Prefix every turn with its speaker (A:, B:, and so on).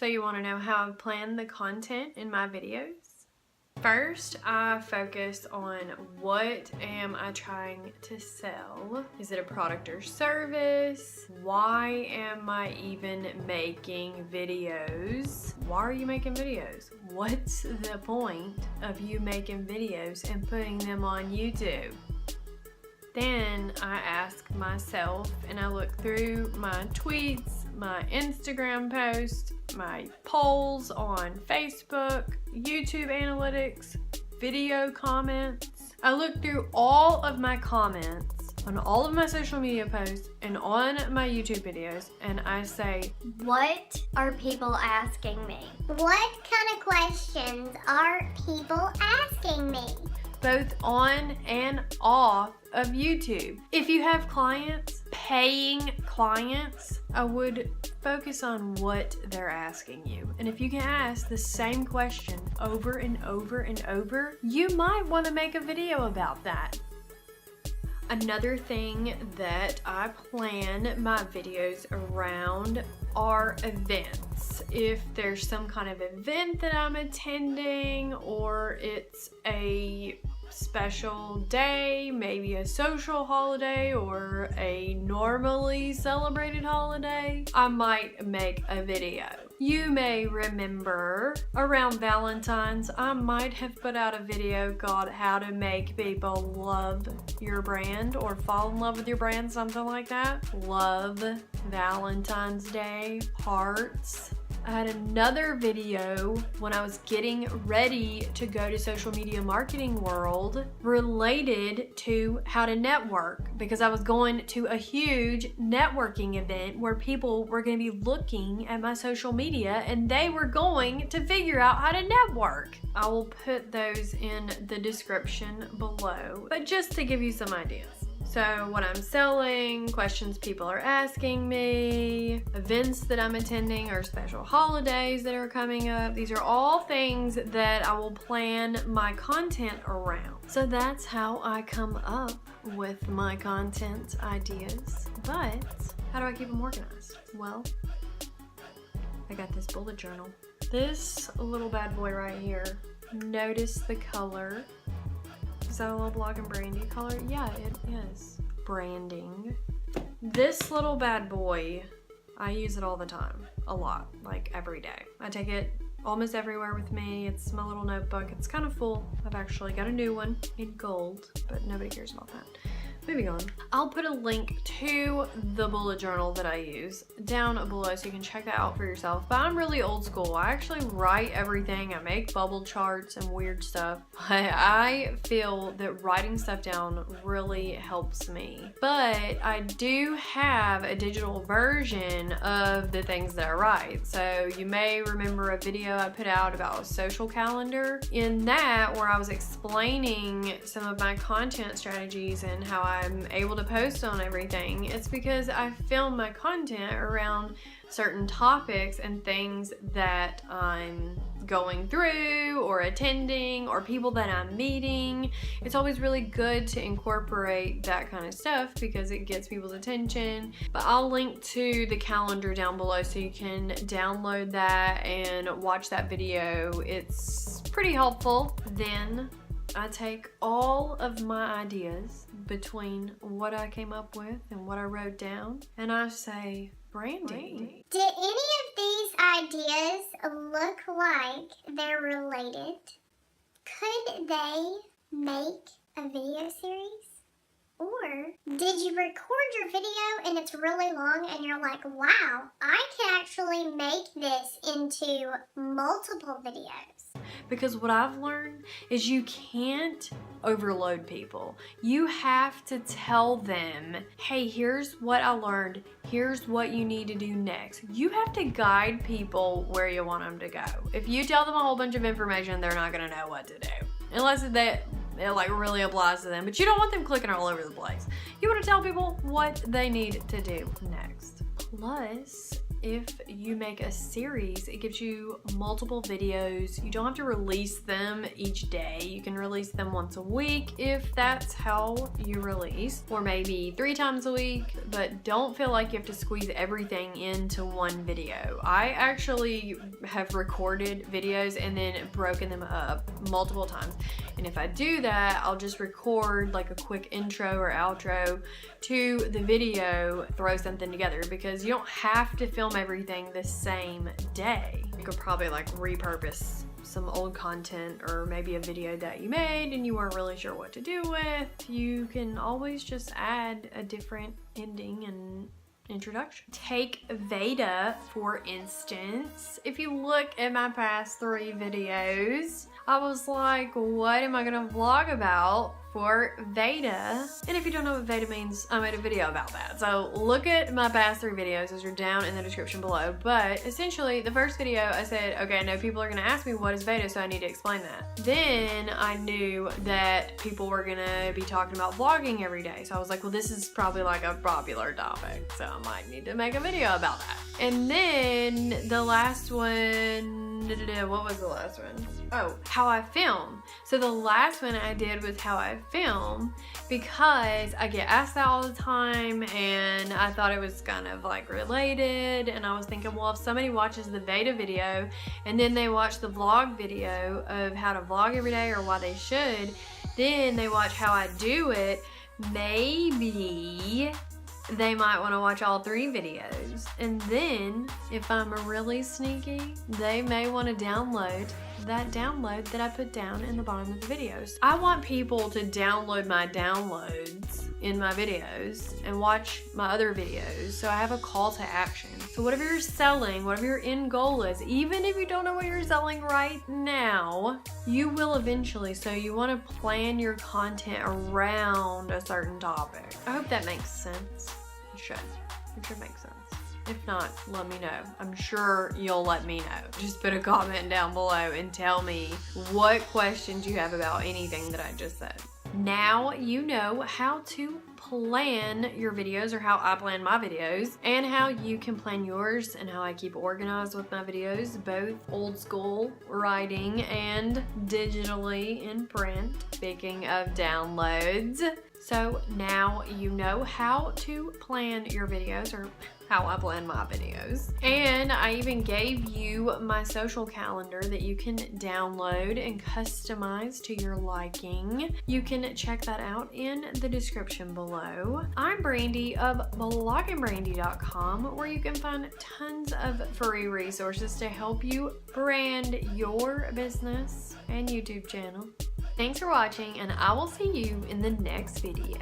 A: So you want to know how I plan the content in my videos? First, I focus on what am I trying to sell? Is it a product or service? Why am I even making videos? Why are you making videos? What's the point of you making videos and putting them on YouTube? Then I ask myself and I look through my tweets, my Instagram posts, my polls on Facebook, YouTube analytics, video comments. I look through all of my comments on all of my social media posts and on my YouTube videos, and I say,
B: what are people asking me? What kind of questions are people asking me?
A: Both on and off of YouTube. If you have clients, paying clients, I would focus on what they're asking you. And if you can ask the same question over and over and over, you might want to make a video about that. Another thing that I plan my videos around are events. If there's some kind of event that I'm attending, or it's a special day, maybe a social holiday or a normally celebrated holiday, I might make a video. You may remember around Valentine's, I might have put out a video called How to Make People Love Your Brand or Fall in Love with Your Brand, something like that. Love, Valentine's Day, hearts. I had another video when I was getting ready to go to social media marketing world related to how to network, because I was going to a huge networking event where people were going to be looking at my social media and they were going to figure out how to network. I will put those in the description below, but just to give you some ideas. So what I'm selling, questions people are asking me, events that I'm attending, or special holidays that are coming up. These are all things that I will plan my content around. So that's how I come up with my content ideas. But how do I keep them organized? Well, I got this bullet journal. This little bad boy right here. Notice the color. Is that a little Bloggin Brandi color? Yeah, it is. Branding. This little bad boy, I use it all the time. A lot, like every day. I take it almost everywhere with me. It's my little notebook. It's kind of full. I've actually got a new one in gold, but nobody cares about that. Moving on. I'll put a link to the bullet journal that I use down below so you can check that out for yourself. But I'm really old school. I actually write everything. I make bubble charts and weird stuff. I feel that writing stuff down really helps me. But I do have a digital version of the things that I write. So you may remember a video I put out about a social calendar. In that, where I was explaining some of my content strategies and how I'm able to post on everything, it's because I film my content around certain topics and things that I'm going through or attending or people that I'm meeting. It's always really good to incorporate that kind of stuff because it gets people's attention. But I'll link to the calendar down below so you can download that and watch that video. It's pretty helpful. Then I take all of my ideas between what I came up with and what I wrote down, and I say, Brandi.
B: Did any of these ideas look like they're related? Could they make a video series? Or did you record your video and it's really long and you're like, wow, I can actually make this into multiple videos?
A: Because what I've learned is you can't overload people. You have to tell them, hey, here's what I learned. Here's what you need to do next. You have to guide people where you want them to go. If you tell them a whole bunch of information, they're not gonna know what to do. Unless it like really applies to them. But you don't want them clicking all over the place. You want to tell people what they need to do next. Plus, if you make a series, it gives you multiple videos. You don't have to release them each day. You can release them once a week if that's how you release, or maybe 3 times a week, but don't feel like you have to squeeze everything into one video. I actually have recorded videos and then broken them up multiple times. And if I do that, I'll just record like a quick intro or outro to the video, throw something together, because you don't have to film everything the same day. You could probably like repurpose some old content, or maybe a video that you made and you weren't really sure what to do with. You can always just add a different ending and introduction. Take Veda, for instance. If you look at my past 3 videos, I was like, what am I gonna vlog about for Veda? And if you don't know what Veda means, I made a video about that. So look at my past 3 videos, those are down in the description below. But essentially, the first video I said, okay, I know people are gonna ask me what is Veda, so I need to explain that. Then I knew that people were gonna be talking about vlogging every day. So I was like, well, this is probably like a popular topic, so I might need to make a video about that. And then the last one, what was the last one? Oh, how I film. So the last one I did was how I film, because I get asked that all the time and I thought it was kind of like related, and I was thinking, well, if somebody watches the Veda video and then they watch the vlog video of how to vlog every day, or why they should, then they watch how I do it, maybe they might want to watch all 3 videos. And then, if I'm really sneaky, they may want to download that download that I put down in the bottom of the videos. I want people to download my downloads in my videos and watch my other videos, so I have a call to action. So whatever you're selling, whatever your end goal is, even if you don't know what you're selling right now, you will eventually. So you want to plan your content around a certain topic. I hope that makes sense. It should make sense. If not, let me know. I'm sure you'll let me know. Just put a comment down below and tell me what questions you have about anything that I just said. Now you know how to plan your videos, or how I plan my videos, and how you can plan yours, and how I keep organized with my videos, both old school writing and digitally in print. Speaking of downloads, so now you know how to plan your videos, or how I plan my videos. And I even gave you my social calendar that you can download and customize to your liking. You can check that out in the description below. I'm Brandi of blogginbrandi.com, where you can find tons of free resources to help you brand your business and YouTube channel. Thanks for watching, and I will see you in the next video.